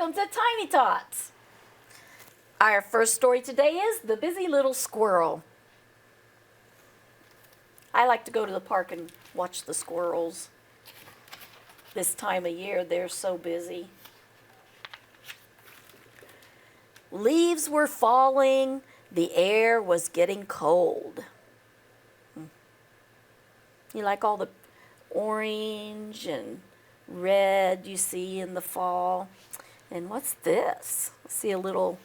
welcome to Tiny Tots. Our first story today is The Busy Little Squirrel. I like to go to the park and watch the squirrels. This time of year, they're so busy. Leaves were falling. The air was getting cold. You like all the orange and red you see in the fall. And what's this? I see a little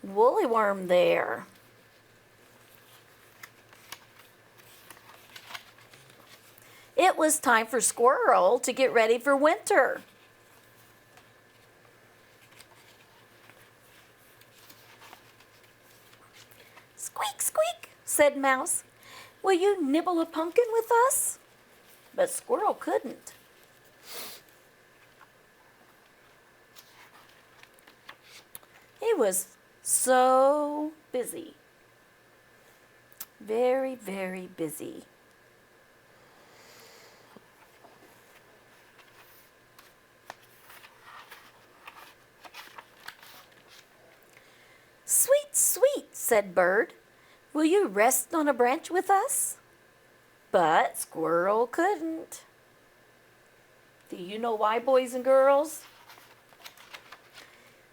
woolly worm there. It was time for Squirrel to get ready for winter. Squeak, squeak, said Mouse. Will you nibble a pumpkin with us? But Squirrel couldn't. He was so busy. Very, very busy. Sweet, sweet, said Bird. Will you rest on a branch with us? But Squirrel couldn't. Do you know why, boys and girls?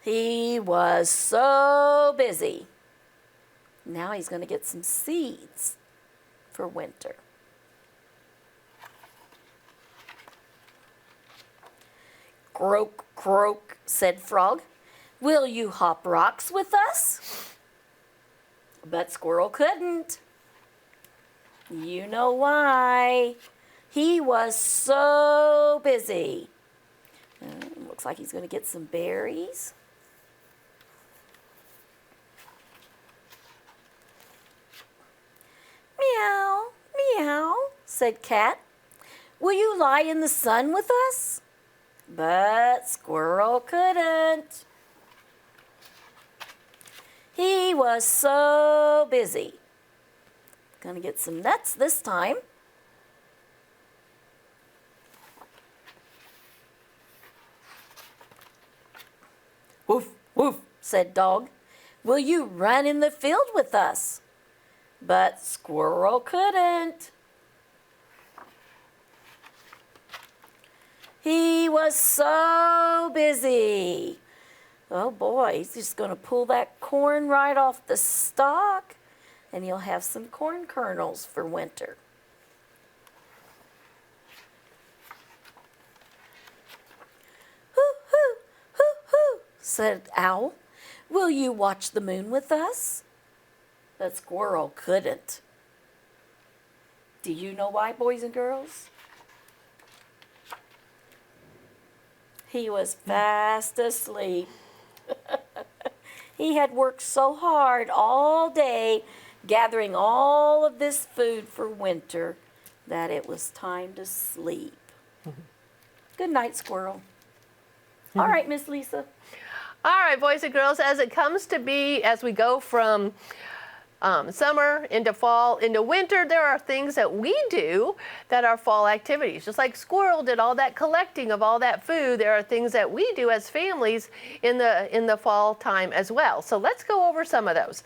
He was so busy. Now he's going to get some seeds for winter. Croak, croak, said Frog. Will you hop rocks with us? But Squirrel couldn't. You know why. He was so busy. Looks like he's going to get some berries. Meow, meow, said Cat. Will you lie in the sun with us? But Squirrel couldn't. He was so busy. Gonna get some nuts this time. Woof, woof, said Dog. Will you run in the field with us? But Squirrel couldn't. He was so busy. Oh boy, he's just going to pull that corn right off the stalk, and he'll have some corn kernels for winter. Hoo, hoo, hoo, hoo, said Owl. Will you watch the moon with us? But Squirrel couldn't. Do you know why, boys and girls? He was fast asleep. He had worked so hard all day gathering all of this food for winter that it was time to sleep. Good night, Squirrel. All right, Miss Lisa. All right, boys and girls, as it comes to be, as we go from summer into fall into winter, there are things that we do that are fall activities. Just like Squirrel did all that collecting of all that food, there are things that we do as families in the fall time as well. So let's go over some of those.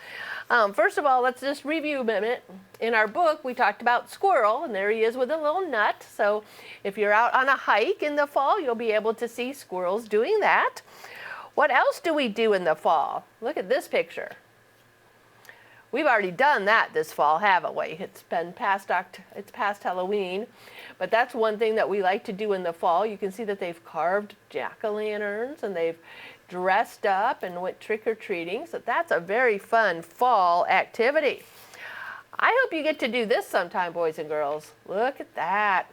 First of all, let's just review a minute. In our book, we talked about Squirrel, and there he is with a little nut. So if you're out on a hike in the fall, you'll be able to see squirrels doing that. What else do we do in the fall? Look at this picture. We've already done that this fall, haven't we? It's past Halloween, but that's one thing that we like to do in the fall. You can see that they've carved jack-o'-lanterns and they've dressed up and went trick-or-treating. So that's a very fun fall activity. I hope you get to do this sometime, boys and girls. Look at that.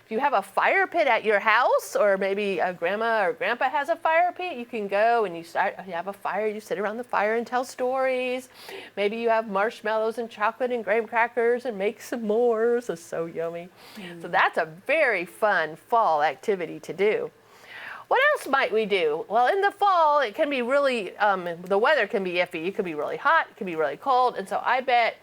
If you have a fire pit at your house, or maybe a grandma or grandpa has a fire pit, you can go and you have a fire, you sit around the fire and tell stories. Maybe you have marshmallows and chocolate and graham crackers and make s'mores. It's so yummy. So that's a very fun fall activity to do. What else might we do? Well, in the fall, it can be really, the weather can be iffy. It could be really hot, it could be really cold. And so I bet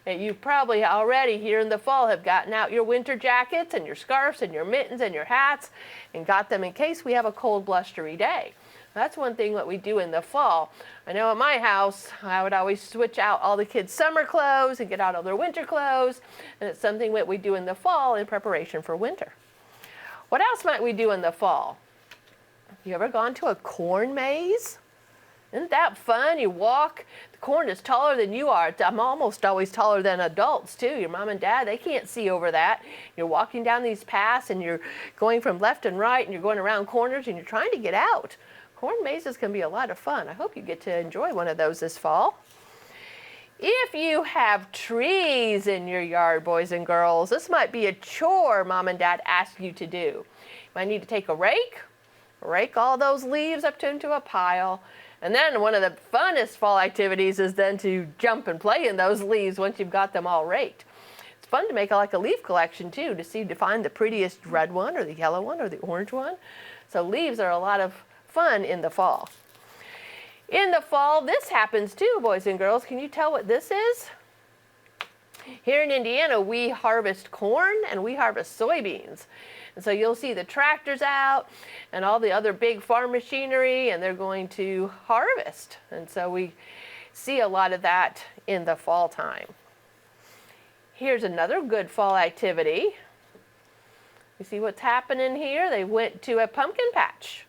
that you probably already here in the fall have gotten out your winter jackets and your scarves and your mittens and your hats and got them in case we have a cold, blustery day. That's one thing that we do in the fall. I know at my house, I would always switch out all the kids' summer clothes and get out all their winter clothes. And it's something that we do in the fall in preparation for winter. What else might we do in the fall? You ever gone to a corn maze? Isn't that fun? You walk, the corn is taller than you are. I'm almost always taller than adults too. Your mom and dad, they can't see over that. You're walking down these paths and you're going from left and right and you're going around corners and you're trying to get out. Corn mazes can be a lot of fun. I hope you get to enjoy one of those this fall. If you have trees in your yard, boys and girls, this might be a chore mom and dad ask you to do. You might need to take a rake all those leaves up into a pile. And then one of the funnest fall activities is then to jump and play in those leaves once you've got them all raked. It's fun to make like a leaf collection too, to find the prettiest red one or the yellow one or the orange one. So leaves are a lot of fun in the fall. In the fall, this happens too, boys and girls. Can you tell what this is? Here in Indiana, we harvest corn and we harvest soybeans. And so you'll see the tractors out and all the other big farm machinery, and they're going to harvest. And so we see a lot of that in the fall time. Here's another good fall activity. You see what's happening here? They went to a pumpkin patch,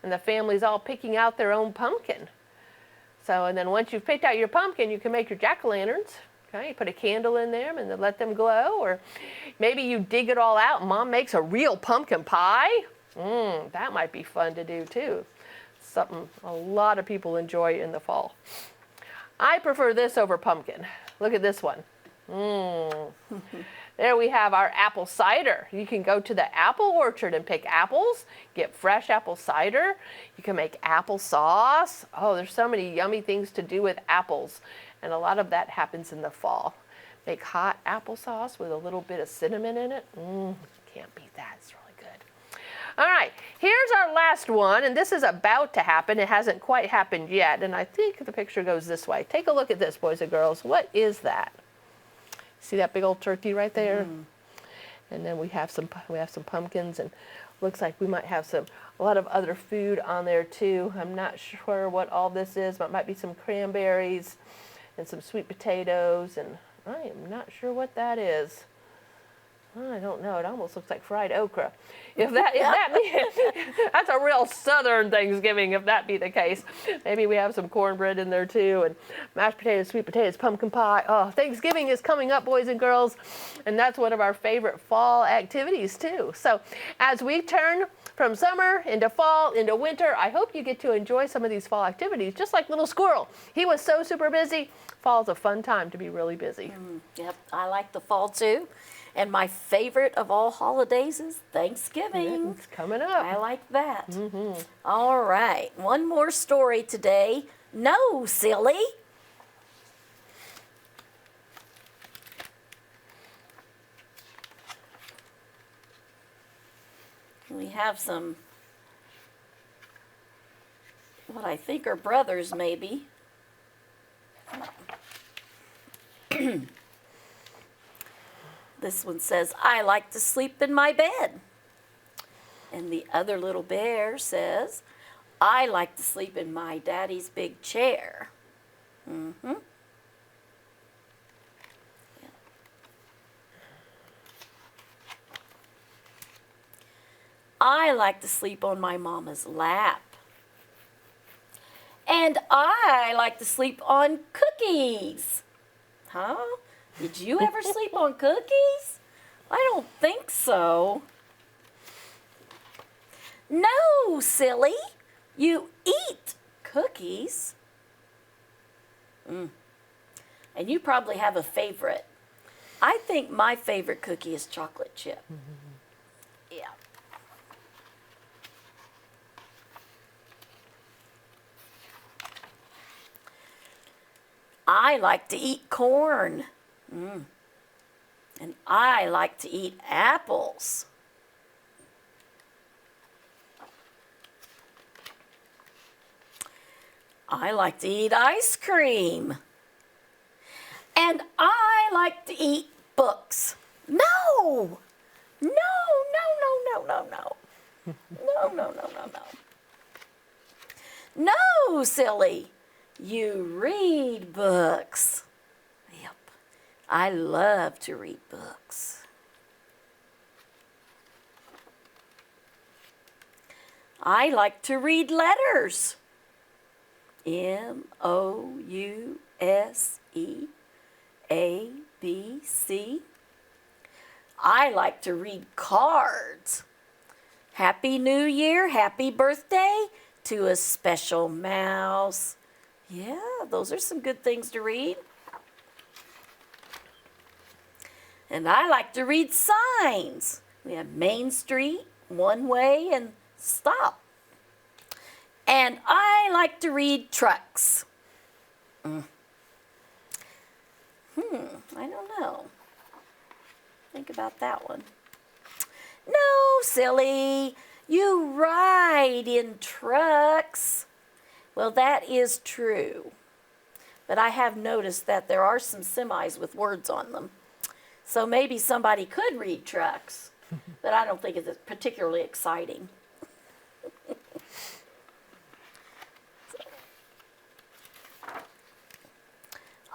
and the family's all picking out their own pumpkin. So, and then once you've picked out your pumpkin, you can make your jack-o'-lanterns. Okay, you put a candle in there and then let them glow, or maybe you dig it all out and mom makes a real pumpkin pie. That might be fun to do too. Something a lot of people enjoy in the fall. I prefer this over pumpkin. Look at this one. There we have our apple cider. You can go to the apple orchard and pick apples, get fresh apple cider. You can make apple sauce. Oh, there's so many yummy things to do with apples. And a lot of that happens in the fall. Make hot applesauce with a little bit of cinnamon in it. Can't beat that. It's really good. All right, here's our last one, and this is about to happen. It hasn't quite happened yet, and I think the picture goes this way. Take a look at this, boys and girls. What is that? See that big old turkey right there? And then we have some pumpkins, and looks like we might have a lot of other food on there too. I'm not sure what all this is, but it might be some cranberries and some sweet potatoes, and I am not sure what that is. I don't know. It almost looks like fried okra. If that's a real Southern Thanksgiving, if that be the case. Maybe we have some cornbread in there too, and mashed potatoes, sweet potatoes, pumpkin pie. Oh, Thanksgiving is coming up, boys and girls, and that's one of our favorite fall activities too. So as we turn from summer into fall into winter, I hope you get to enjoy some of these fall activities, just like little squirrel. He was so super busy. Fall's a fun time to be really busy. Yep, I like the fall too. And my favorite of all holidays is Thanksgiving. It's coming up. I like that. All right, one more story today. No, silly. We have some, what I think are brothers, maybe. This one says, I like to sleep in my bed. And the other little bear says, I like to sleep in my daddy's big chair. I like to sleep on my mama's lap. And I like to sleep on cookies. Huh? Did you ever sleep on cookies? I don't think so. No, silly. You eat cookies. And you probably have a favorite. I think my favorite cookie is chocolate chip. Yeah. I like to eat corn. And I like to eat apples. I like to eat ice cream. And I like to eat books. No! No, no, no, no, no, no. No, no, no, no, no. No, silly. You read books. Yep. I love to read books. I like to read letters. Mousebabc. I like to read cards. Happy New Year, happy birthday to a special mouse. Yeah, those are some good things to read. And I like to read signs. We have Main Street, one way, and stop. And I like to read trucks. I don't know. Think about that one. No, silly. You ride in trucks. Well, that is true. But I have noticed that there are some semis with words on them. So maybe somebody could read trucks, but I don't think it's particularly exciting.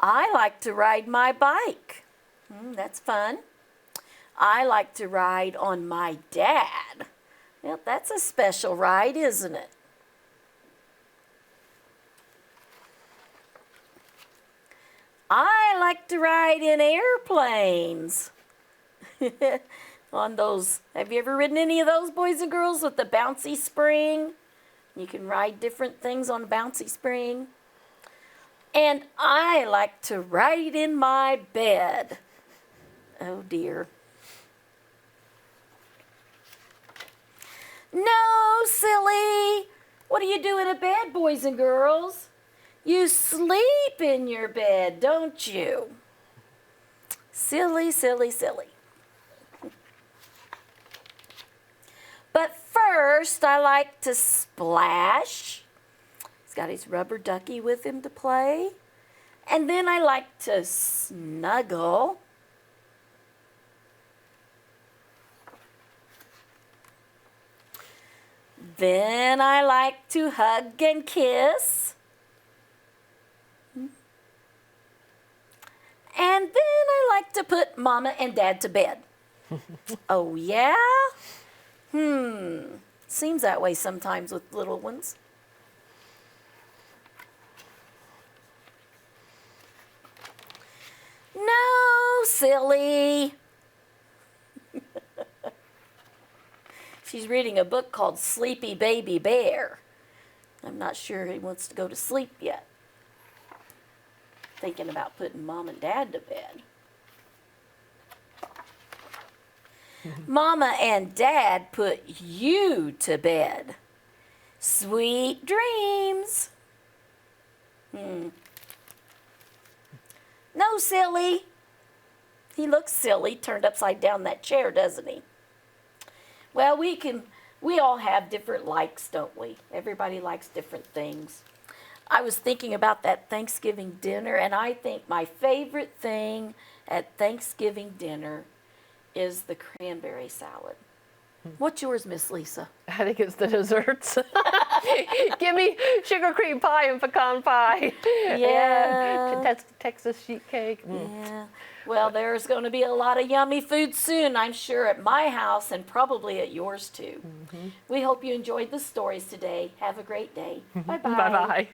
I like to ride my bike. That's fun. I like to ride on my dad. Well, that's a special ride, isn't it? I like to ride in airplanes. On those, have you ever ridden any of those, boys and girls, with the bouncy spring? You can ride different things on a bouncy spring. And I like to ride in my bed. Oh dear. No, silly. What do you do in a bed, boys and girls? You sleep in your bed, don't you? Silly, silly, silly. But first, I like to splash. He's got his rubber ducky with him to play. And then I like to snuggle. Then I like to hug and kiss. And then I like to put Mama and Dad to bed. Oh, yeah? Seems that way sometimes with little ones. No, silly. She's reading a book called Sleepy Baby Bear. I'm not sure he wants to go to sleep yet. Thinking about putting Mom and Dad to bed. Mama and Dad put you to bed. Sweet dreams. No, silly. He looks silly, turned upside down in that chair, doesn't he? Well, we all have different likes, don't we? Everybody likes different things. I was thinking about that Thanksgiving dinner, and I think my favorite thing at Thanksgiving dinner is the cranberry salad. What's yours, Miss Lisa? I think it's the desserts. Give me sugar cream pie and pecan pie. Yeah. And Texas sheet cake. Yeah. Well, there's going to be a lot of yummy food soon, I'm sure, at my house and probably at yours too. We hope you enjoyed the stories today. Have a great day. Bye-bye. Bye-bye.